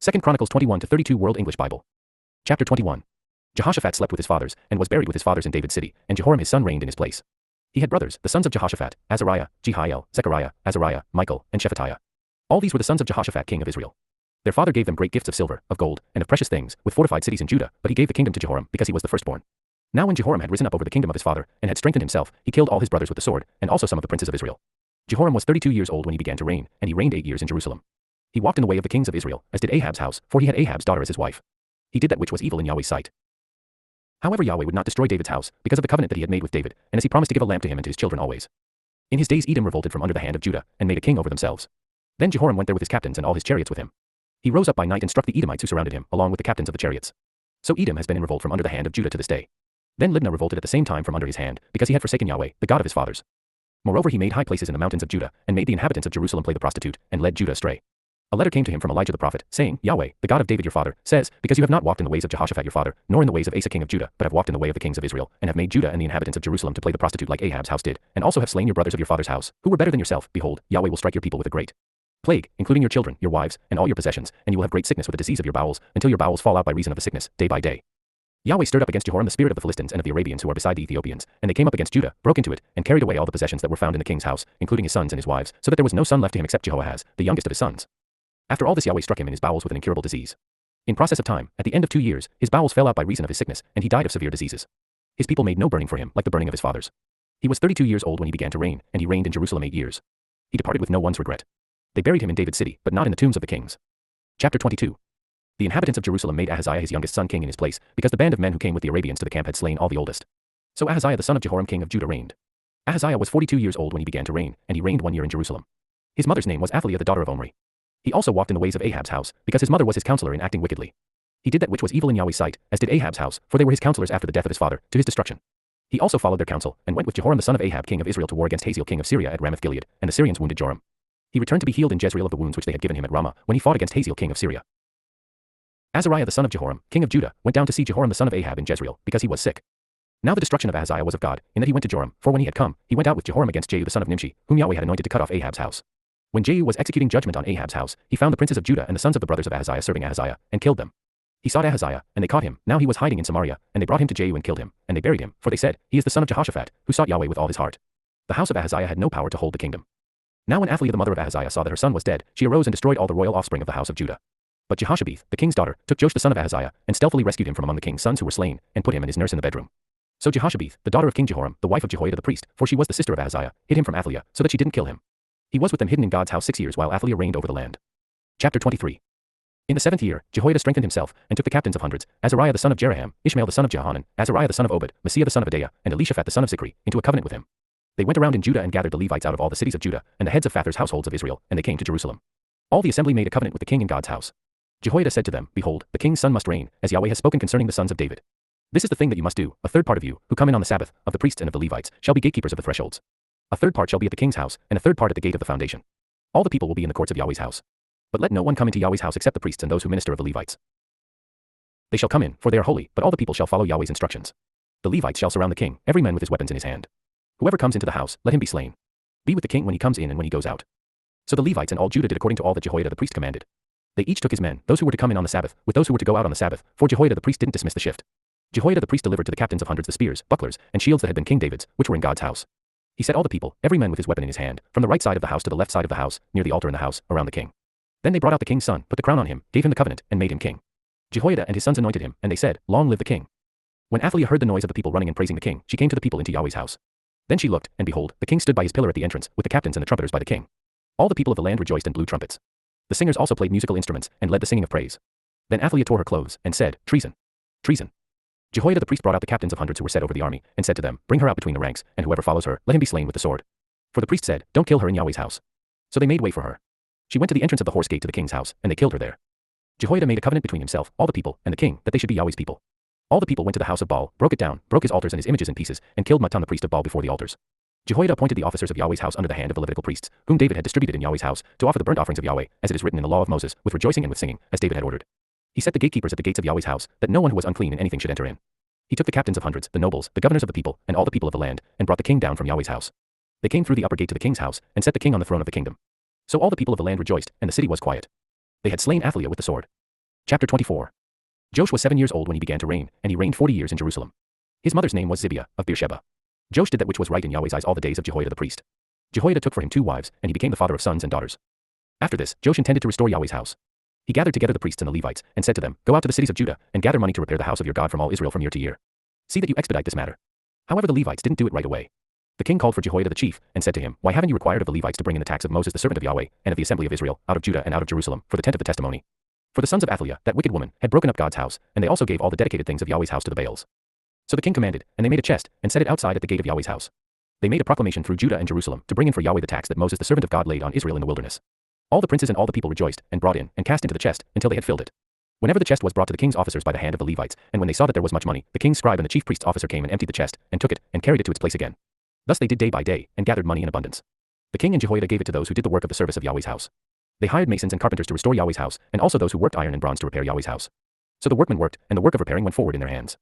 2 Chronicles 21-32 World English Bible. Chapter 21. Jehoshaphat slept with his fathers, and was buried with his fathers in David's city, and Jehoram his son reigned in his place. He had brothers, the sons of Jehoshaphat, Azariah, Jehiel, Zechariah, Azariah, Michael, and Shephatiah. All these were the sons of Jehoshaphat king of Israel. Their father gave them great gifts of silver, of gold, and of precious things, with fortified cities in Judah, but he gave the kingdom to Jehoram, because he was the firstborn. Now when Jehoram had risen up over the kingdom of his father, and had strengthened himself, he killed all his brothers with the sword, and also some of the princes of Israel. Jehoram was 32 years old when he began to reign, and he reigned 8 years in Jerusalem. He walked in the way of the kings of Israel, as did Ahab's house, for he had Ahab's daughter as his wife. He did that which was evil in Yahweh's sight. However, Yahweh would not destroy David's house, because of the covenant that he had made with David, and as he promised to give a lamp to him and to his children always. In his days Edom revolted from under the hand of Judah, and made a king over themselves. Then Jehoram went there with his captains and all his chariots with him. He rose up by night and struck the Edomites who surrounded him, along with the captains of the chariots. So Edom has been in revolt from under the hand of Judah to this day. Then Libnah revolted at the same time from under his hand, because he had forsaken Yahweh, the God of his fathers. Moreover, he made high places in the mountains of Judah, and made the inhabitants of Jerusalem play the prostitute, and led Judah astray. A letter came to him from Elijah the prophet, saying, Yahweh, the God of David your father, says, because you have not walked in the ways of Jehoshaphat your father, nor in the ways of Asa king of Judah, but have walked in the way of the kings of Israel, and have made Judah and the inhabitants of Jerusalem to play the prostitute like Ahab's house did, and also have slain your brothers of your father's house, who were better than yourself, behold, Yahweh will strike your people with a great plague, including your children, your wives, and all your possessions, and you will have great sickness with the disease of your bowels, until your bowels fall out by reason of the sickness, day by day. Yahweh stirred up against Jehoram the spirit of the Philistines and of the Arabians who are beside the Ethiopians, and they came up against Judah, broke into it, and carried away all the possessions that were found in the king's house, including his sons and his wives, so that there was no son left to him except Jehoahaz, the youngest of his sons. After all this Yahweh struck him in his bowels with an incurable disease. In process of time, at the end of 2 years, his bowels fell out by reason of his sickness, and he died of severe diseases. His people made no burning for him, like the burning of his fathers. He was 32 years old when he began to reign, and he reigned in Jerusalem 8 years. He departed with no one's regret. They buried him in David's city, but not in the tombs of the kings. Chapter 22. The inhabitants of Jerusalem made Ahaziah his youngest son king in his place, because the band of men who came with the Arabians to the camp had slain all the oldest. So Ahaziah the son of Jehoram king of Judah reigned. Ahaziah was 42 years old when he began to reign, and he reigned 1 year in Jerusalem. His mother's name was Athaliah the daughter of Omri. He also walked in the ways of Ahab's house, because his mother was his counselor in acting wickedly. He did that which was evil in Yahweh's sight, as did Ahab's house, for they were his counselors after the death of his father, to his destruction. He also followed their counsel, and went with Jehoram the son of Ahab king of Israel to war against Hazael king of Syria at Ramoth Gilead, and the Syrians wounded Joram. He returned to be healed in Jezreel of the wounds which they had given him at Ramah, when he fought against Hazael king of Syria. Azariah the son of Jehoram, king of Judah, went down to see Jehoram the son of Ahab in Jezreel, because he was sick. Now the destruction of Ahaziah was of God, in that he went to Joram, for when he had come, he went out with Jehoram against Jehu the son of Nimshi, whom Yahweh had anointed to cut off Ahab's house. When Jehu was executing judgment on Ahab's house, he found the princes of Judah and the sons of the brothers of Ahaziah serving Ahaziah, and killed them. He sought Ahaziah, and they caught him. Now he was hiding in Samaria, and they brought him to Jehu and killed him, and they buried him, for they said, he is the son of Jehoshaphat, who sought Yahweh with all his heart. The house of Ahaziah had no power to hold the kingdom. Now when Athaliah the mother of Ahaziah saw that her son was dead, she arose and destroyed all the royal offspring of the house of Judah. But Jehoshabeth, the king's daughter, took Joash the son of Ahaziah, and stealthily rescued him from among the king's sons who were slain, and put him and his nurse in the bedroom. So Jehoshabeth, the daughter of King Jehoram, the wife of Jehoiada the priest, for she was the sister of Ahaziah, hid him from Athaliah, so that she didn't kill him. He was with them hidden in God's house 6 years while Athaliah reigned over the land. Chapter 23. In the 7th year, Jehoiada strengthened himself, and took the captains of hundreds, Azariah the son of Jeraham, Ishmael the son of Jehanan, Azariah the son of Obed, Messiah the son of Adaiah, and Elishaphat the son of Zichri, into a covenant with him. They went around in Judah and gathered the Levites out of all the cities of Judah, and the heads of fathers' households of Israel, and they came to Jerusalem. All the assembly made a covenant with the king in God's house. Jehoiada said to them, Behold, the king's son must reign, as Yahweh has spoken concerning the sons of David. This is the thing that you must do: a third part of you, who come in on the Sabbath, of the priests and of the Levites, shall be gatekeepers of the thresholds. A third part shall be at the king's house, and a third part at the gate of the foundation. All the people will be in the courts of Yahweh's house. But let no one come into Yahweh's house except the priests and those who minister of the Levites. They shall come in, for they are holy, but all the people shall follow Yahweh's instructions. The Levites shall surround the king, every man with his weapons in his hand. Whoever comes into the house, let him be slain. Be with the king when he comes in and when he goes out. So the Levites and all Judah did according to all that Jehoiada the priest commanded. They each took his men, those who were to come in on the Sabbath, with those who were to go out on the Sabbath, for Jehoiada the priest didn't dismiss the shift. Jehoiada the priest delivered to the captains of hundreds the spears, bucklers, and shields that had been King David's, which were in God's house. He set all the people, every man with his weapon in his hand, from the right side of the house to the left side of the house, near the altar in the house, around the king. Then they brought out the king's son, put the crown on him, gave him the covenant, and made him king. Jehoiada and his sons anointed him, and they said, Long live the king. When Athaliah heard the noise of the people running and praising the king, she came to the people into Yahweh's house. Then she looked, and behold, the king stood by his pillar at the entrance, with the captains and the trumpeters by the king. All the people of the land rejoiced and blew trumpets. The singers also played musical instruments, and led the singing of praise. Then Athaliah tore her clothes, and said, Treason! Treason! Jehoiada the priest brought out the captains of hundreds who were set over the army, and said to them, Bring her out between the ranks, and whoever follows her, let him be slain with the sword. For the priest said, Don't kill her in Yahweh's house. So they made way for her. She went to the entrance of the horse gate to the king's house, and they killed her there. Jehoiada made a covenant between himself, all the people, and the king, that they should be Yahweh's people. All the people went to the house of Baal, broke it down, broke his altars and his images in pieces, and killed Mattan the priest of Baal before the altars. Jehoiada appointed the officers of Yahweh's house under the hand of the Levitical priests, whom David had distributed in Yahweh's house, to offer the burnt offerings of Yahweh, as it is written in the law of Moses, with rejoicing and with singing, as David had ordered. He set the gatekeepers at the gates of Yahweh's house, that no one who was unclean in anything should enter in. He took the captains of hundreds, the nobles, the governors of the people, and all the people of the land, and brought the king down from Yahweh's house. They came through the upper gate to the king's house, and set the king on the throne of the kingdom. So all the people of the land rejoiced, and the city was quiet. They had slain Athaliah with the sword. Chapter 24. Joash was 7 years old when he began to reign, and he reigned 40 years in Jerusalem. His mother's name was Zibiah, of Beersheba. Joash did that which was right in Yahweh's eyes all the days of Jehoiada the priest. Jehoiada took for him 2 wives, and he became the father of sons and daughters. After this, Joash intended to restore Yahweh's house. He gathered together the priests and the Levites, and said to them, Go out to the cities of Judah, and gather money to repair the house of your God from all Israel from year to year. See that you expedite this matter. However, the Levites didn't do it right away. The king called for Jehoiada the chief, and said to him, Why haven't you required of the Levites to bring in the tax of Moses the servant of Yahweh, and of the assembly of Israel, out of Judah and out of Jerusalem, for the tent of the testimony? For the sons of Athaliah, that wicked woman, had broken up God's house, and they also gave all the dedicated things of Yahweh's house to the Baals. So the king commanded, and they made a chest, and set it outside at the gate of Yahweh's house. They made a proclamation through Judah and Jerusalem, to bring in for Yahweh the tax that Moses the servant of God laid on Israel in the wilderness. All the princes and all the people rejoiced, and brought in, and cast into the chest, until they had filled it. Whenever the chest was brought to the king's officers by the hand of the Levites, and when they saw that there was much money, the king's scribe and the chief priest's officer came and emptied the chest, and took it, and carried it to its place again. Thus they did day by day, and gathered money in abundance. The king and Jehoiada gave it to those who did the work of the service of Yahweh's house. They hired masons and carpenters to restore Yahweh's house, and also those who worked iron and bronze to repair Yahweh's house. So the workmen worked, and the work of repairing went forward in their hands.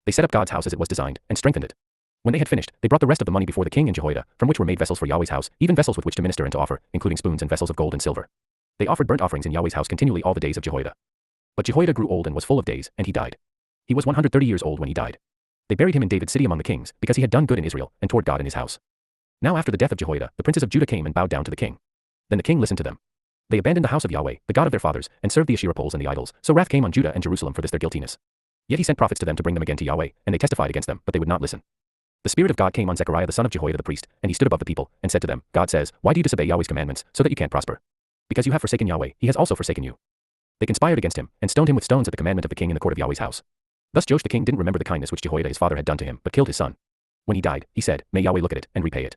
They set up God's house as it was designed, and strengthened it. When they had finished, they brought the rest of the money before the king and Jehoiada, from which were made vessels for Yahweh's house, even vessels with which to minister and to offer, including spoons and vessels of gold and silver. They offered burnt offerings in Yahweh's house continually all the days of Jehoiada. But Jehoiada grew old and was full of days, and he died. He was 130 years old when he died. They buried him in David's city among the kings, because he had done good in Israel, and toward God in his house. Now after the death of Jehoiada, the princes of Judah came and bowed down to the king. Then the king listened to them. They abandoned the house of Yahweh, the God of their fathers, and served the Asherah poles and the idols, so wrath came on Judah and Jerusalem for this their guiltiness. Yet he sent prophets to them to bring them again to Yahweh, and they testified against them, but they would not listen. The Spirit of God came on Zechariah the son of Jehoiada the priest, and he stood above the people, and said to them, God says, Why do you disobey Yahweh's commandments, so that you can't prosper? Because you have forsaken Yahweh, he has also forsaken you. They conspired against him, and stoned him with stones at the commandment of the king in the court of Yahweh's house. Thus Joash the king didn't remember the kindness which Jehoiada his father had done to him, but killed his son. When he died, he said, May Yahweh look at it, and repay it.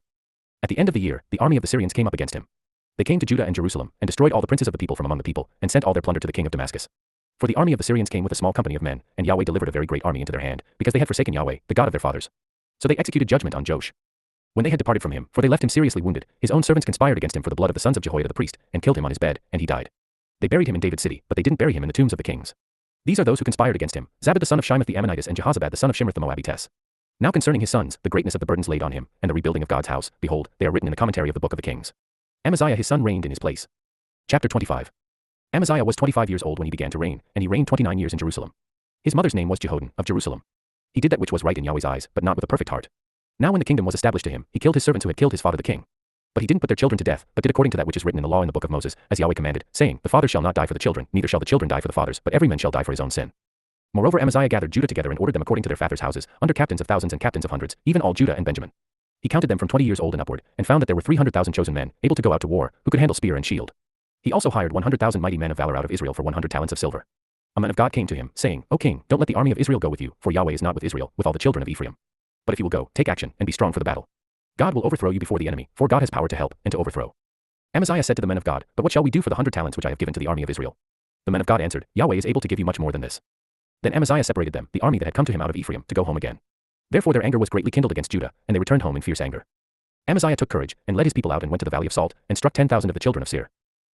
At the end of the year, the army of the Syrians came up against him. They came to Judah and Jerusalem, and destroyed all the princes of the people from among the people, and sent all their plunder to the king of Damascus. For the army of the Syrians came with a small company of men, and Yahweh delivered a very great army into their hand, because they had forsaken Yahweh, the God of their fathers. So they executed judgment on Joash. When they had departed from him, for they left him seriously wounded, his own servants conspired against him for the blood of the sons of Jehoiada the priest, and killed him on his bed, and he died. They buried him in David's city, but they didn't bury him in the tombs of the kings. These are those who conspired against him, Zabad the son of Shimeth the Ammonitess and Jehozabad the son of Shimrith the Moabitess. Now concerning his sons, the greatness of the burdens laid on him, and the rebuilding of God's house, behold, they are written in the commentary of the book of the kings. Amaziah his son reigned in his place. Chapter 25. Amaziah was 25 years old when he began to reign, and he reigned 29 years in Jerusalem. His mother's name was Jehoadan, of Jerusalem. He did that which was right in Yahweh's eyes, but not with a perfect heart. Now when the kingdom was established to him, he killed his servants who had killed his father the king. But he didn't put their children to death, but did according to that which is written in the law in the book of Moses, as Yahweh commanded, saying, The fathers shall not die for the children, neither shall the children die for the fathers, but every man shall die for his own sin. Moreover Amaziah gathered Judah together and ordered them according to their fathers' houses, under captains of thousands and captains of hundreds, even all Judah and Benjamin. He counted them from 20 years old and upward, and found that there were 300,000 chosen men, able to go out to war, who could handle spear and shield. He also hired 100,000 mighty men of valor out of Israel for 100 talents of silver. A man of God came to him, saying, O king, don't let the army of Israel go with you, for Yahweh is not with Israel, with all the children of Ephraim. But if you will go, take action, and be strong for the battle. God will overthrow you before the enemy, for God has power to help, and to overthrow. Amaziah said to the men of God, But what shall we do for the 100 talents which I have given to the army of Israel? The men of God answered, Yahweh is able to give you much more than this. Then Amaziah separated them, the army that had come to him out of Ephraim, to go home again. Therefore their anger was greatly kindled against Judah, and they returned home in fierce anger. Amaziah took courage, and led his people out and went to the valley of Salt, and struck 10,000 of the children of Seir.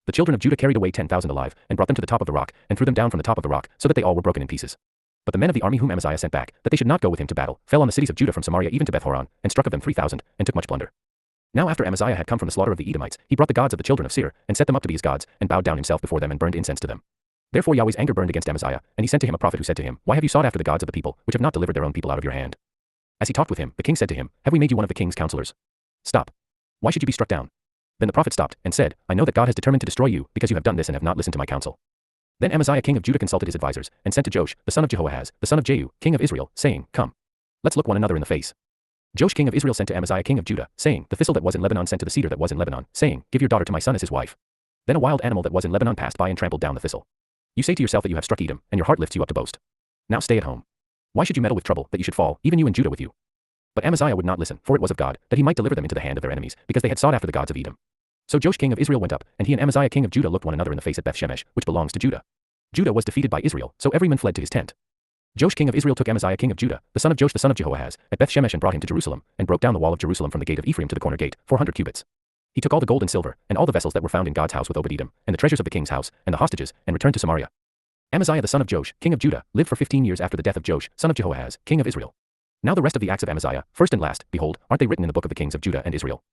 The children of Judah carried away 10,000 alive, and brought them to the top of the rock, and threw them down from the top of the rock, so that they all were broken in pieces. But the men of the army whom Amaziah sent back, that they should not go with him to battle, fell on the cities of Judah from Samaria even to Beth-horon, and struck of them 3,000, and took much plunder. Now after Amaziah had come from the slaughter of the Edomites, he brought the gods of the children of Seir, and set them up to be his gods, and bowed down himself before them and burned incense to them. Therefore Yahweh's anger burned against Amaziah, and he sent to him a prophet who said to him, Why have you sought after the gods of the people, which have not delivered their own people out of your hand? As he talked with him, the king said to him, Have we made you one of the king's counselors? Stop. Why should you be struck down? Then the prophet stopped, and said, I know that God has determined to destroy you, because you have done this and have not listened to my counsel. Then Amaziah king of Judah consulted his advisers, and sent to Joash, the son of Jehoahaz, the son of Jehu, king of Israel, saying, Come. Let's look one another in the face. Joash king of Israel sent to Amaziah king of Judah, saying, The thistle that was in Lebanon sent to the cedar that was in Lebanon, saying, Give your daughter to my son as his wife. Then a wild animal that was in Lebanon passed by and trampled down the thistle. You say to yourself that you have struck Edom, and your heart lifts you up to boast. Now stay at home. Why should you meddle with trouble, that you should fall, even you and Judah with you? But Amaziah would not listen, for it was of God, that he might deliver them into the hand of their enemies, because they had sought after the gods of Edom. So Joash king of Israel went up, and he and Amaziah king of Judah looked one another in the face at Beth-shemesh, which belongs to Judah. Judah was defeated by Israel, so every man fled to his tent. Joash king of Israel took Amaziah king of Judah, the son of Joash the son of Jehoahaz, at Beth-shemesh and brought him to Jerusalem, and broke down the wall of Jerusalem from the gate of Ephraim to the corner gate, 400 cubits. He took all the gold and silver, and all the vessels that were found in God's house with Obed-edom, and the treasures of the king's house, and the hostages, and returned to Samaria. Amaziah the son of Joash, king of Judah, lived for 15 years after the death of Joash, son of Jehoahaz, king of Israel. Now the rest of the acts of Amaziah, first and last, behold, aren't they written in the book of the kings of Judah and Israel?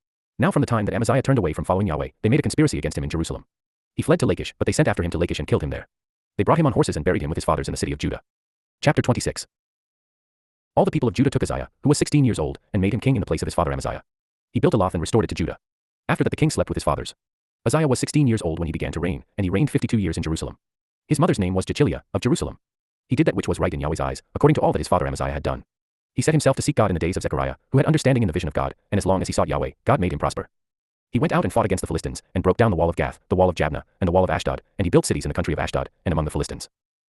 Now from the time that Amaziah turned away from following Yahweh, they made a conspiracy against him in Jerusalem. He fled to Lachish, but they sent after him to Lachish and killed him there. They brought him on horses and buried him with his fathers in the city of Judah. Chapter 26. All the people of Judah took Uzziah, who was 16 years old, and made him king in the place of his father Amaziah. He built Elath and restored it to Judah. After that the king slept with his fathers. Uzziah was 16 years old when he began to reign, and he reigned 52 years in Jerusalem. His mother's name was Jechiliah, of Jerusalem. He did that which was right in Yahweh's eyes, according to all that his father Amaziah had done. He set himself to seek God in the days of Zechariah, who had understanding in the vision of God, and as long as he sought Yahweh, God made him prosper. He went out and fought against the Philistines, and broke down the wall of Gath, the wall of Jabneh, and the wall of Ashdod, and he built cities in the country of Ashdod, and among the Philistines.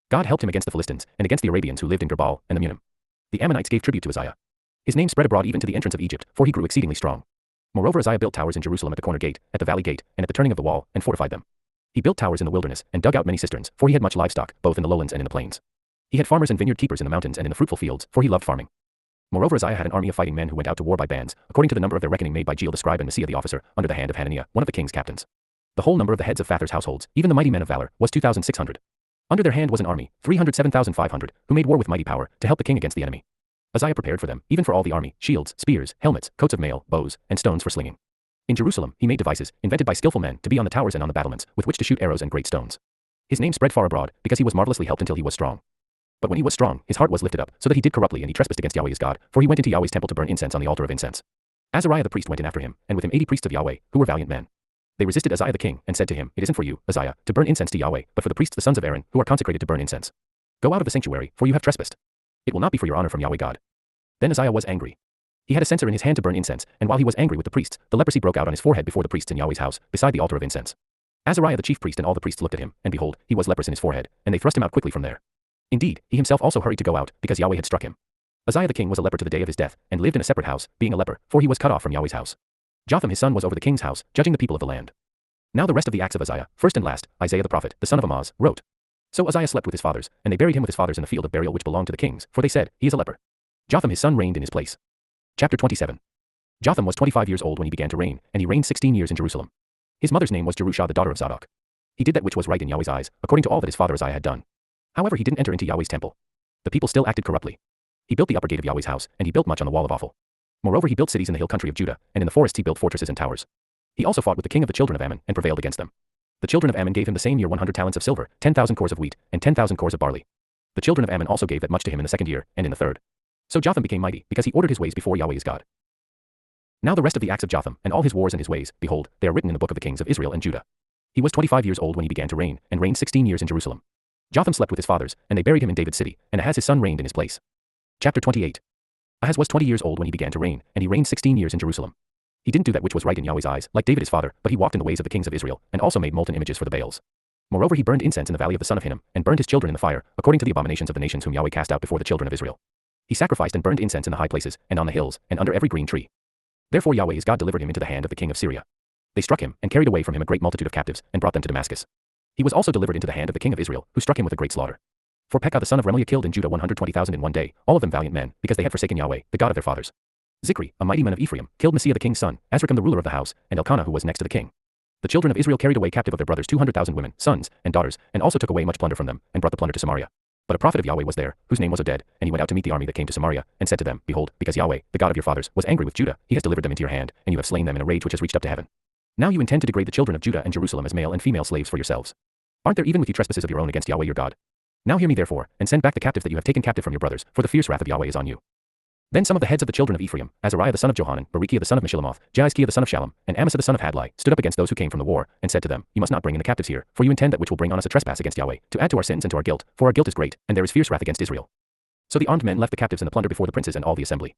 God helped him against the Philistines, and against the Arabians who lived in Gerbal, and the Munim. The Ammonites gave tribute to Uzziah. His name spread abroad even to the entrance of Egypt, for he grew exceedingly strong. Moreover, Uzziah built towers in Jerusalem at the corner gate, at the valley gate, and at the turning of the wall, and fortified them. He built towers in the wilderness, and dug out many cisterns, for he had much livestock, both in the lowlands and in the plains. He had farmers and vineyard keepers in the mountains and in the fruitful fields, for he loved farming. Moreover, Uzziah had an army of fighting men who went out to war by bands, according to the number of their reckoning made by Jeiel the scribe and Maaseiah the officer, under the hand of Hananiah, one of the king's captains. The whole number of the heads of Phather's households, even the mighty men of valor, was 2,600. Under their hand was an army, 307,500, who made war with mighty power, to help the king against the enemy. Uzziah prepared for them, even for all the army, shields, spears, helmets, coats of mail, bows, and stones for slinging. In Jerusalem, he made devices, invented by skillful men, to be on the towers and on the battlements, with which to shoot arrows and great stones. His name spread far abroad, because he was marvelously helped until he was strong. But when he was strong, his heart was lifted up, so that he did corruptly, and he trespassed against Yahweh his God, for he went into Yahweh's temple to burn incense on the altar of incense. Azariah the priest went in after him, and with him 80 priests of Yahweh, who were valiant men. They resisted Uzziah the king, and said to him, It isn't for you, Uzziah, to burn incense to Yahweh, but for the priests the sons of Aaron, who are consecrated to burn incense. Go out of the sanctuary, for you have trespassed. It will not be for your honor from Yahweh God. Then Uzziah was angry. He had a censer in his hand to burn incense, and while he was angry with the priests, the leprosy broke out on his forehead before the priests in Yahweh's house, beside the altar of incense. Azariah the chief priest and all the priests looked at him, and behold, he was leprous in his forehead, and they thrust him out quickly from there. Indeed, he himself also hurried to go out, because Yahweh had struck him. Uzziah the king was a leper to the day of his death, and lived in a separate house, being a leper, for he was cut off from Yahweh's house. Jotham his son was over the king's house, judging the people of the land. Now the rest of the acts of Uzziah, first and last, Isaiah the prophet, the son of Amoz, wrote. So Uzziah slept with his fathers, and they buried him with his fathers in the field of burial which belonged to the kings, for they said, He is a leper. Jotham his son reigned in his place. Chapter 27. Jotham was 25 years old when he began to reign, and he reigned 16 years in Jerusalem. His mother's name was Jerushah the daughter of Zadok. He did that which was right in Yahweh's eyes, according to all that his father Uzziah had done. However, he didn't enter into Yahweh's temple. The people still acted corruptly. He built the upper gate of Yahweh's house, and he built much on the wall of Ophel. Moreover, he built cities in the hill country of Judah, and in the forests he built fortresses and towers. He also fought with the king of the children of Ammon, and prevailed against them. The children of Ammon gave him the same year 100 talents of silver, 10,000 cores of wheat, and 10,000 cores of barley. The children of Ammon also gave that much to him in the second year, and in the third. So Jotham became mighty, because he ordered his ways before Yahweh his God. Now the rest of the acts of Jotham, and all his wars and his ways, behold, they are written in the book of the kings of Israel and Judah. He was 25 years old when he began to reign, and reigned 16 years in Jerusalem. Jotham slept with his fathers, and they buried him in David's city, and Ahaz his son reigned in his place. Chapter 28. Ahaz was 20 years old when he began to reign, and he reigned 16 years in Jerusalem. He didn't do that which was right in Yahweh's eyes, like David his father, but he walked in the ways of the kings of Israel, and also made molten images for the Baals. Moreover, he burned incense in the valley of the son of Hinnom, and burned his children in the fire, according to the abominations of the nations whom Yahweh cast out before the children of Israel. He sacrificed and burned incense in the high places, and on the hills, and under every green tree. Therefore Yahweh his God delivered him into the hand of the king of Syria. They struck him, and carried away from him a great multitude of captives, and brought them to Damascus. He was also delivered into the hand of the king of Israel, who struck him with a great slaughter. For Pekah the son of Remaliah killed in Judah 120,000 in one day, all of them valiant men, because they had forsaken Yahweh, the God of their fathers. Zikri, a mighty man of Ephraim, killed Maaseiah the king's son, Azrikam the ruler of the house, and Elkanah who was next to the king. The children of Israel carried away captive of their brothers 200,000 women, sons, and daughters, and also took away much plunder from them, and brought the plunder to Samaria. But a prophet of Yahweh was there, whose name was Oded, and he went out to meet the army that came to Samaria, and said to them, Behold, because Yahweh, the God of your fathers, was angry with Judah, he has delivered them into your hand, and you have slain them in a rage which has reached up to heaven. Now you intend to degrade the children of Judah and Jerusalem as male and female slaves for yourselves. Aren't there even with you trespasses of your own against Yahweh your God? Now hear me therefore, and send back the captives that you have taken captive from your brothers, for the fierce wrath of Yahweh is on you. Then some of the heads of the children of Ephraim, Azariah the son of Johanan, Berechiah the son of Meshillemoth, Jaizkiah the son of Shallum, and Amasa the son of Hadlai, stood up against those who came from the war, and said to them, You must not bring in the captives here, for you intend that which will bring on us a trespass against Yahweh, to add to our sins and to our guilt, for our guilt is great, and there is fierce wrath against Israel. So the armed men left the captives and the plunder before the princes and all the assembly.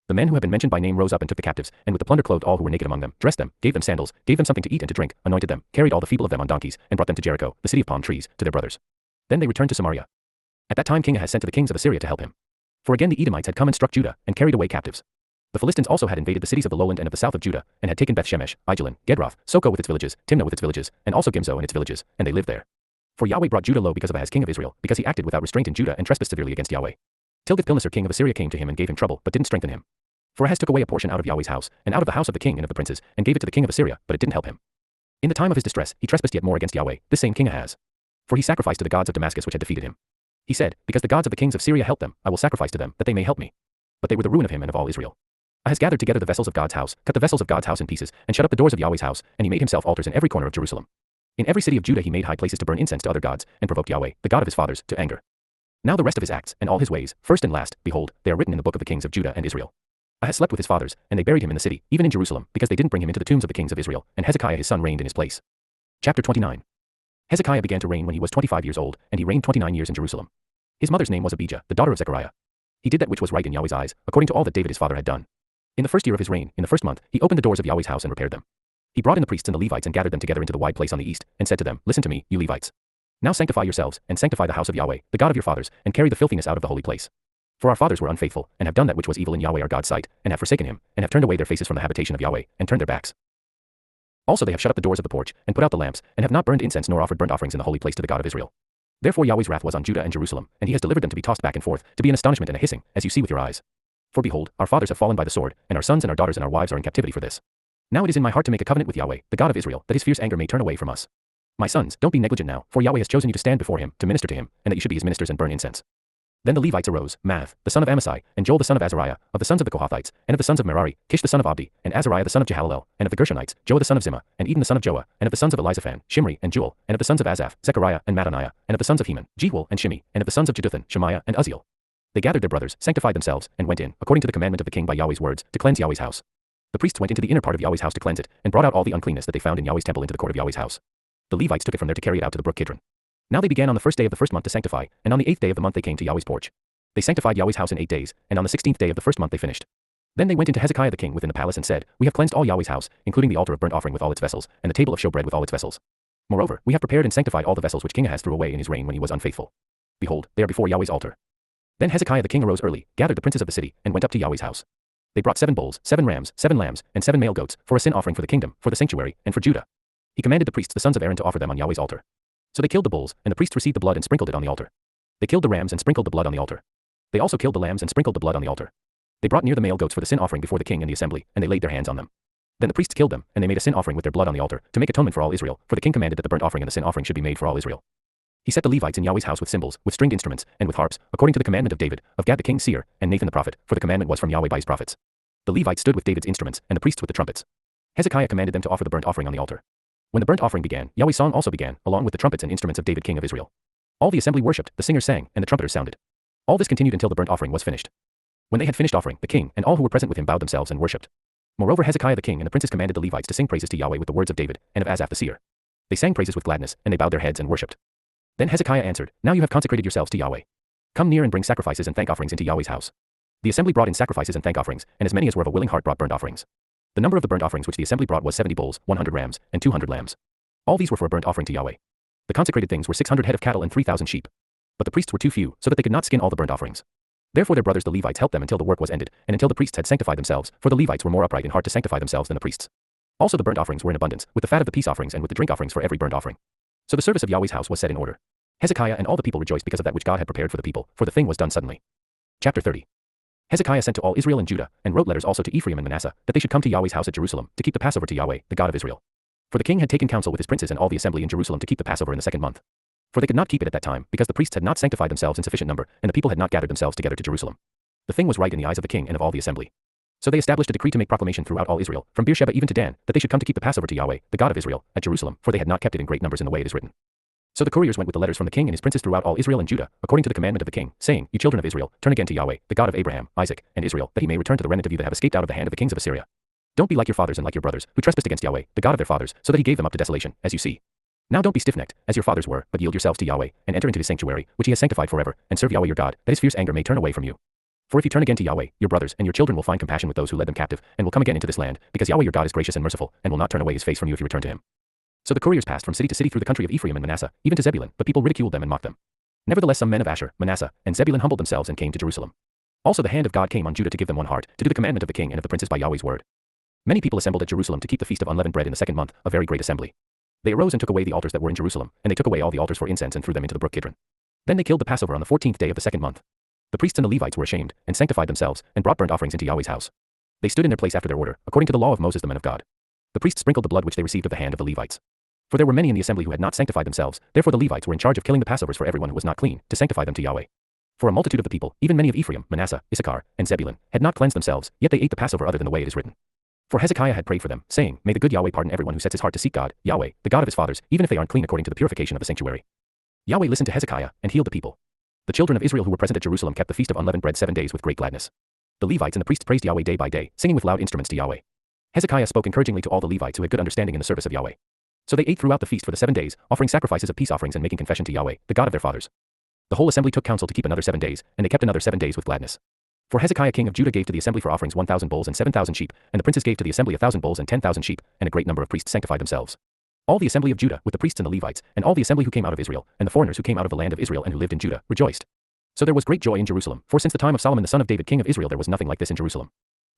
The men who had been mentioned by name rose up and took the captives, and with the plunder clothed all who were naked among them, dressed them, gave them sandals, gave them something to eat and to drink, anointed them, carried all the feeble of them on donkeys, and brought them to Jericho, the city of palm trees, to their brothers. Then they returned to Samaria. At that time King Ahaz sent to the kings of Assyria to help him. For again the Edomites had come and struck Judah, and carried away captives. The Philistines also had invaded the cities of the lowland and of the south of Judah, and had taken Beth-Shemesh, Aijalon, Gedroth, Soko with its villages, Timnah with its villages, and also Gimzo and its villages, and they lived there. For Yahweh brought Judah low because of Ahaz king of Israel, because he acted without restraint in Judah and trespassed severely against Yahweh. Tilgath-Pilneser king of Assyria came to him and gave him trouble, but didn't strengthen him. For Ahaz took away a portion out of Yahweh's house, and out of the house of the king and of the princes, and gave it to the king of Assyria, but it didn't help him. In the time of his distress, he trespassed yet more against Yahweh, this same king Ahaz. For he sacrificed to the gods of Damascus which had defeated him. He said, Because the gods of the kings of Syria helped them, I will sacrifice to them, that they may help me. But they were the ruin of him and of all Israel. Ahaz gathered together the vessels of God's house, cut the vessels of God's house in pieces, and shut up the doors of Yahweh's house, and he made himself altars in every corner of Jerusalem. In every city of Judah he made high places to burn incense to other gods, and provoked Yahweh, the God of his fathers, to anger. Now the rest of his acts, and all his ways, first and last, behold, they are written in the book of the kings of Judah and Israel. Ahaz slept with his fathers, and they buried him in the city, even in Jerusalem, because they didn't bring him into the tombs of the kings of Israel, and Hezekiah his son reigned in his place. Chapter 29. Hezekiah began to reign when he was 25 years old, and he reigned 29 years in Jerusalem. His mother's name was Abijah, the daughter of Zechariah. He did that which was right in Yahweh's eyes, according to all that David his father had done. In the first year of his reign, in the first month, he opened the doors of Yahweh's house and repaired them. He brought in the priests and the Levites and gathered them together into the wide place on the east, and said to them, Listen to me, you Levites. Now sanctify yourselves, and sanctify the house of Yahweh, the God of your fathers, and carry the filthiness out of the holy place. For our fathers were unfaithful, and have done that which was evil in Yahweh our God's sight, and have forsaken him, and have turned away their faces from the habitation of Yahweh, and turned their backs. Also they have shut up the doors of the porch, and put out the lamps, and have not burned incense nor offered burnt offerings in the holy place to the God of Israel. Therefore Yahweh's wrath was on Judah and Jerusalem, and he has delivered them to be tossed back and forth, to be an astonishment and a hissing, as you see with your eyes. For behold, our fathers have fallen by the sword, and our sons and our daughters and our wives are in captivity for this. Now it is in my heart to make a covenant with Yahweh, the God of Israel, that his fierce anger may turn away from us. My sons, don't be negligent now, for Yahweh has chosen you to stand before him, to minister to him, and that you should be his ministers and burn incense. Then the Levites arose, Math, the son of Amasai, and Joel the son of Azariah, of the sons of the Kohathites, and of the sons of Merari, Kish the son of Abdi, and Azariah the son of Jehalelel, and of the Gershonites, Joah the son of Zimmah, and Eden the son of Joah, and of the sons of Elizaphan, Shimri, and Jewel, and of the sons of Asaph, Zechariah, and Mattaniah, and of the sons of Heman, Jehuel, and Shimi, and of the sons of Jeduthun, Shemaiah, and Uzziel. They gathered their brothers, sanctified themselves, and went in, according to the commandment of the king by Yahweh's words, to cleanse Yahweh's house. The priests went into the inner part of Yahweh's house to cleanse it, and brought out all the uncleanness that they found in Yahweh's temple into the court of Yahweh's house. The Levites took it from there to carry it out to the brook Kidron. Now they began on the first day of the first month to sanctify, and on the 8th day of the month they came to Yahweh's porch. They sanctified Yahweh's house in 8 days, and on the 16th day of the first month they finished. Then they went into Hezekiah the king within the palace and said, We have cleansed all Yahweh's house, including the altar of burnt offering with all its vessels, and the table of showbread with all its vessels. Moreover, we have prepared and sanctified all the vessels which King Ahaz threw away in his reign when he was unfaithful. Behold, they are before Yahweh's altar. Then Hezekiah the king arose early, gathered the princes of the city, and went up to Yahweh's house. They brought 7 bulls, 7 rams, 7 lambs, and 7 male goats, for a sin offering for the kingdom, for the sanctuary, and for Judah. He commanded the priests the sons of Aaron to offer them on Yahweh's altar. So they killed the bulls, and the priests received the blood and sprinkled it on the altar. They killed the rams and sprinkled the blood on the altar. They also killed the lambs and sprinkled the blood on the altar. They brought near the male goats for the sin offering before the king and the assembly, and they laid their hands on them. Then the priests killed them, and they made a sin offering with their blood on the altar, to make atonement for all Israel, for the king commanded that the burnt offering and the sin offering should be made for all Israel. He set the Levites in Yahweh's house with cymbals, with stringed instruments, and with harps, according to the commandment of David, of Gad the king's seer, and Nathan the prophet, for the commandment was from Yahweh by his prophets. The Levites stood with David's instruments, and the priests with the trumpets. Hezekiah commanded them to offer the burnt offering on the altar. When the burnt offering began, Yahweh's song also began, along with the trumpets and instruments of David king of Israel. All the assembly worshipped, the singers sang, and the trumpeters sounded. All this continued until the burnt offering was finished. When they had finished offering, the king and all who were present with him bowed themselves and worshipped. Moreover Hezekiah the king and the princes commanded the Levites to sing praises to Yahweh with the words of David, and of Asaph the seer. They sang praises with gladness, and they bowed their heads and worshipped. Then Hezekiah answered, Now you have consecrated yourselves to Yahweh. Come near and bring sacrifices and thank offerings into Yahweh's house. The assembly brought in sacrifices and thank offerings, and as many as were of a willing heart brought burnt offerings. The number of the burnt offerings which the assembly brought was 70 bulls, 100 rams, and 200 lambs. All these were for a burnt offering to Yahweh. The consecrated things were 600 head of cattle and 3,000 sheep. But the priests were too few, so that they could not skin all the burnt offerings. Therefore their brothers the Levites helped them until the work was ended, and until the priests had sanctified themselves, for the Levites were more upright in heart to sanctify themselves than the priests. Also the burnt offerings were in abundance, with the fat of the peace offerings and with the drink offerings for every burnt offering. So the service of Yahweh's house was set in order. Hezekiah and all the people rejoiced because of that which God had prepared for the people, for the thing was done suddenly. Chapter 30. Hezekiah sent to all Israel and Judah, and wrote letters also to Ephraim and Manasseh, that they should come to Yahweh's house at Jerusalem, to keep the Passover to Yahweh, the God of Israel. For the king had taken counsel with his princes and all the assembly in Jerusalem to keep the Passover in the 2nd month. For they could not keep it at that time, because the priests had not sanctified themselves in sufficient number, and the people had not gathered themselves together to Jerusalem. The thing was right in the eyes of the king and of all the assembly. So they established a decree to make proclamation throughout all Israel, from Beersheba even to Dan, that they should come to keep the Passover to Yahweh, the God of Israel, at Jerusalem, for they had not kept it in great numbers in the way it is written. So the couriers went with the letters from the king and his princes throughout all Israel and Judah, according to the commandment of the king, saying, You children of Israel, turn again to Yahweh, the God of Abraham, Isaac, and Israel, that he may return to the remnant of you that have escaped out of the hand of the kings of Assyria. Don't be like your fathers and like your brothers, who trespassed against Yahweh, the God of their fathers, so that he gave them up to desolation, as you see. Now don't be stiff-necked, as your fathers were, but yield yourselves to Yahweh, and enter into his sanctuary, which he has sanctified forever, and serve Yahweh your God, that his fierce anger may turn away from you. For if you turn again to Yahweh, your brothers and your children will find compassion with those who led them captive, and will come again into this land, because Yahweh your God is gracious and merciful, and will not turn away his face from you if you return to him. So the couriers passed from city to city through the country of Ephraim and Manasseh, even to Zebulun, but people ridiculed them and mocked them. Nevertheless some men of Asher, Manasseh, and Zebulun humbled themselves and came to Jerusalem. Also the hand of God came on Judah to give them one heart, to do the commandment of the king and of the princes by Yahweh's word. Many people assembled at Jerusalem to keep the feast of unleavened bread in the 2nd month, a very great assembly. They arose and took away the altars that were in Jerusalem, and they took away all the altars for incense and threw them into the brook Kidron. Then they killed the Passover on the 14th day of the 2nd month. The priests and the Levites were ashamed, and sanctified themselves, and brought burnt offerings into Yahweh's house. They stood in their place after their order, according to the law of Moses the man of God. The priests sprinkled the blood which they received of the hand of the Levites. For there were many in the assembly who had not sanctified themselves, therefore the Levites were in charge of killing the Passovers for everyone who was not clean, to sanctify them to Yahweh. For a multitude of the people, even many of Ephraim, Manasseh, Issachar, and Zebulun, had not cleansed themselves, yet they ate the Passover other than the way it is written. For Hezekiah had prayed for them, saying, May the good Yahweh pardon everyone who sets his heart to seek God, Yahweh, the God of his fathers, even if they aren't clean according to the purification of the sanctuary. Yahweh listened to Hezekiah and healed the people. The children of Israel who were present at Jerusalem kept the feast of unleavened bread 7 days with great gladness. The Levites and the priests praised Yahweh day by day, singing with loud instruments to Yahweh. Hezekiah spoke encouragingly to all the Levites who had good understanding in the service of Yahweh. So they ate throughout the feast for the 7 days, offering sacrifices of peace offerings and making confession to Yahweh, the God of their fathers. The whole assembly took counsel to keep another 7 days, and they kept another 7 days with gladness. For Hezekiah king of Judah gave to the assembly for offerings 1,000 bulls and 7,000 sheep, and the princes gave to the assembly 1,000 bulls and 10,000 sheep, and a great number of priests sanctified themselves. All the assembly of Judah, with the priests and the Levites, and all the assembly who came out of Israel, and the foreigners who came out of the land of Israel and who lived in Judah, rejoiced. So there was great joy in Jerusalem, for since the time of Solomon the son of David king of Israel there was nothing like this in Jerusalem.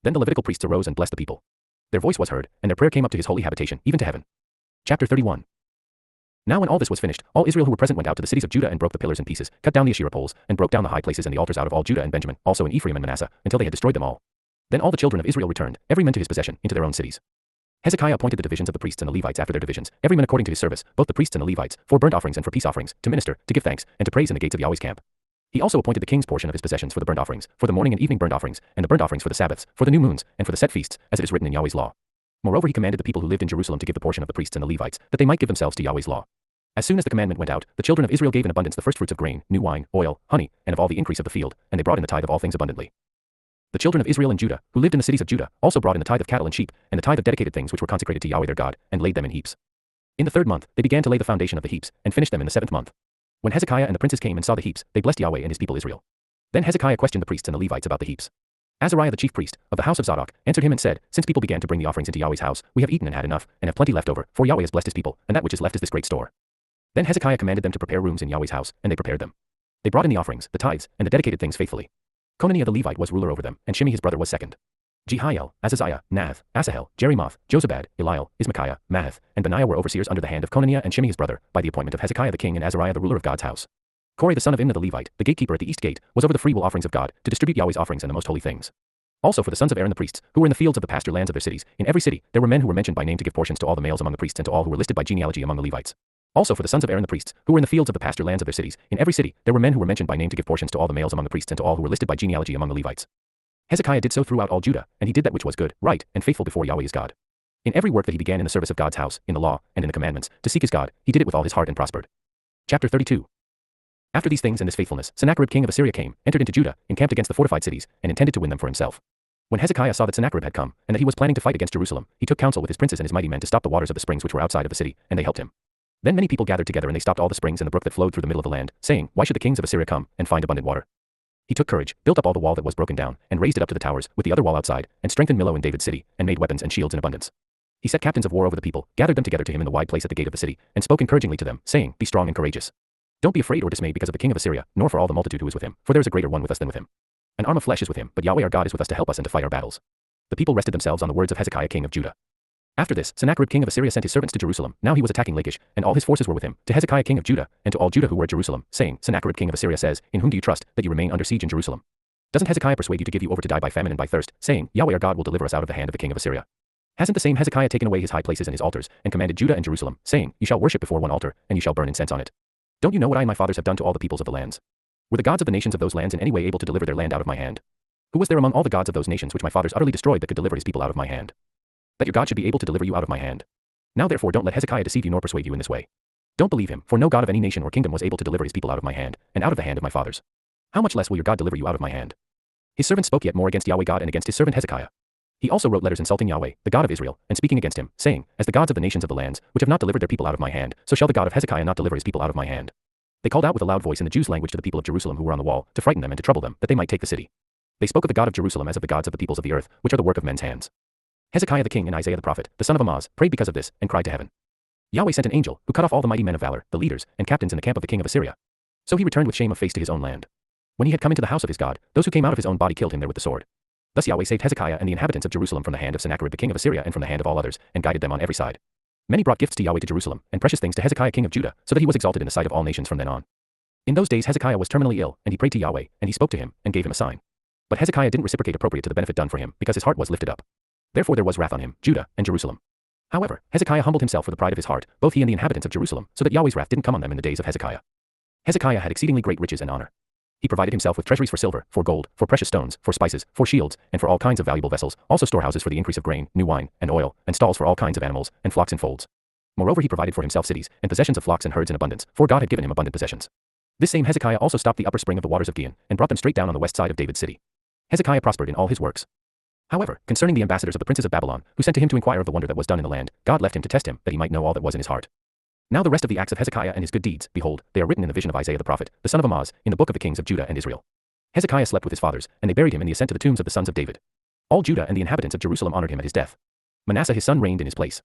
Then the Levitical priests arose and blessed the people. Their voice was heard, and their prayer came up to his holy habitation, even to heaven. Chapter 31. Now when all this was finished, all Israel who were present went out to the cities of Judah and broke the pillars in pieces, cut down the Asherah poles, and broke down the high places and the altars out of all Judah and Benjamin, also in Ephraim and Manasseh, until they had destroyed them all. Then all the children of Israel returned, every man to his possession, into their own cities. Hezekiah appointed the divisions of the priests and the Levites after their divisions, every man according to his service, both the priests and the Levites, for burnt offerings and for peace offerings, to minister, to give thanks, and to praise in the gates of Yahweh's camp. He also appointed the king's portion of his possessions for the burnt offerings, for the morning and evening burnt offerings, and the burnt offerings for the Sabbaths, for the new moons, and for the set feasts, as it is written in Yahweh's law. Moreover he commanded the people who lived in Jerusalem to give the portion of the priests and the Levites, that they might give themselves to Yahweh's law. As soon as the commandment went out, the children of Israel gave in abundance the firstfruits of grain, new wine, oil, honey, and of all the increase of the field, and they brought in the tithe of all things abundantly. The children of Israel and Judah, who lived in the cities of Judah, also brought in the tithe of cattle and sheep, and the tithe of dedicated things which were consecrated to Yahweh their God, and laid them in heaps. In the 3rd month, they began to lay the foundation of the heaps, and finished them in the 7th month. When Hezekiah and the princes came and saw the heaps, they blessed Yahweh and his people Israel. Then Hezekiah questioned the priests and the Levites about the heaps. Azariah the chief priest, of the house of Zadok, answered him and said, Since people began to bring the offerings into Yahweh's house, we have eaten and had enough, and have plenty left over, for Yahweh has blessed his people, and that which is left is this great store. Then Hezekiah commanded them to prepare rooms in Yahweh's house, and they prepared them. They brought in the offerings, the tithes, and the dedicated things faithfully. Conaniah the Levite was ruler over them, and Shimei his brother was second. Jehiel, Azaziah, Nath, Asahel, Jerimoth, Jozabad, Eliel, Ismachiah, Maath, and Benaiah were overseers under the hand of Conaniah and Shimei his brother, by the appointment of Hezekiah the king and Azariah the ruler of God's house. Kore the son of Imnah the Levite, the gatekeeper at the east gate, was over the freewill offerings of God, to distribute Yahweh's offerings and the most holy things. Also for the sons of Aaron the priests, who were in the fields of the pasture lands of their cities, in every city, there were men who were mentioned by name to give portions to all the males among the priests and to all who were listed by genealogy among the Levites. Also for the sons of Aaron the priests, who were in the fields of the pasture lands of their cities, in every city, there were men who were mentioned by name to give portions to all the males among the priests and to all who were listed by genealogy among the Levites. Hezekiah did so throughout all Judah, and he did that which was good, right, and faithful before Yahweh his God. In every work that he began in the service of God's house, in the law, and in the commandments, to seek his God, he did it with all his heart and prospered. Chapter 32. After these things and this faithfulness, Sennacherib king of Assyria came, entered into Judah, encamped against the fortified cities, and intended to win them for himself. When Hezekiah saw that Sennacherib had come, and that he was planning to fight against Jerusalem, he took counsel with his princes and his mighty men to stop the waters of the springs which were outside of the city, and they helped him. Then many people gathered together and they stopped all the springs and the brook that flowed through the middle of the land, saying, Why should the kings of Assyria come, and find abundant water? He took courage, built up all the wall that was broken down, and raised it up to the towers, with the other wall outside, and strengthened Millo in David's city, and made weapons and shields in abundance. He set captains of war over the people, gathered them together to him in the wide place at the gate of the city, and spoke encouragingly to them, saying, Be strong and courageous. Don't be afraid or dismayed because of the king of Assyria, nor for all the multitude who is with him, for there is a greater one with us than with him. An arm of flesh is with him, but Yahweh our God is with us to help us and to fight our battles. The people rested themselves on the words of Hezekiah king of Judah. After this, Sennacherib king of Assyria sent his servants to Jerusalem, now he was attacking Lachish, and all his forces were with him, to Hezekiah king of Judah, and to all Judah who were at Jerusalem, saying, Sennacherib king of Assyria says, In whom do you trust, that you remain under siege in Jerusalem? Doesn't Hezekiah persuade you to give you over to die by famine and by thirst, saying, Yahweh our God will deliver us out of the hand of the king of Assyria? Hasn't the same Hezekiah taken away his high places and his altars, and commanded Judah and Jerusalem, saying, You shall worship before one altar, and you shall burn incense on it? Don't you know what I and my fathers have done to all the peoples of the lands? Were the gods of the nations of those lands in any way able to deliver their land out of my hand? Who was there among all the gods of those nations which my fathers utterly destroyed that could deliver his people out of my hand? That your God should be able to deliver you out of my hand. Now therefore don't let Hezekiah deceive you nor persuade you in this way. Don't believe him, for no god of any nation or kingdom was able to deliver his people out of my hand, and out of the hand of my fathers. How much less will your God deliver you out of my hand? His servant spoke yet more against Yahweh God and against his servant Hezekiah. He also wrote letters insulting Yahweh, the God of Israel, and speaking against him, saying, As the gods of the nations of the lands, which have not delivered their people out of my hand, so shall the God of Hezekiah not deliver his people out of my hand. They called out with a loud voice in the Jews' language to the people of Jerusalem who were on the wall, to frighten them and to trouble them, that they might take the city. They spoke of the God of Jerusalem as of the gods of the peoples of the earth, which are the work of men's hands. Hezekiah the king and Isaiah the prophet, the son of Amoz, prayed because of this, and cried to heaven. Yahweh sent an angel, who cut off all the mighty men of valor, the leaders, and captains in the camp of the king of Assyria. So he returned with shame of face to his own land. When he had come into the house of his God, those who came out of his own body killed him there with the sword. Thus Yahweh saved Hezekiah and the inhabitants of Jerusalem from the hand of Sennacherib the king of Assyria and from the hand of all others, and guided them on every side. Many brought gifts to Yahweh to Jerusalem, and precious things to Hezekiah king of Judah, so that he was exalted in the sight of all nations from then on. In those days Hezekiah was terminally ill, and he prayed to Yahweh, and he spoke to him, and gave him a sign. But Hezekiah didn't reciprocate appropriate to the benefit done for him, because his heart was lifted up. Therefore there was wrath on him, Judah, and Jerusalem. However, Hezekiah humbled himself for the pride of his heart, both he and the inhabitants of Jerusalem, so that Yahweh's wrath didn't come on them in the days of Hezekiah. Hezekiah had exceedingly great riches and honor. He provided himself with treasuries for silver, for gold, for precious stones, for spices, for shields, and for all kinds of valuable vessels, also storehouses for the increase of grain, new wine, and oil, and stalls for all kinds of animals, and flocks in folds. Moreover, he provided for himself cities, and possessions of flocks and herds in abundance, for God had given him abundant possessions. This same Hezekiah also stopped the upper spring of the waters of Gihon, and brought them straight down on the west side of David's city. Hezekiah prospered in all his works. However, concerning the ambassadors of the princes of Babylon, who sent to him to inquire of the wonder that was done in the land, God left him to test him, that he might know all that was in his heart. Now the rest of the acts of Hezekiah and his good deeds, behold, they are written in the vision of Isaiah the prophet, the son of Amoz, in the book of the kings of Judah and Israel. Hezekiah slept with his fathers, and they buried him in the ascent to the tombs of the sons of David. All Judah and the inhabitants of Jerusalem honored him at his death. Manasseh his son reigned in his place.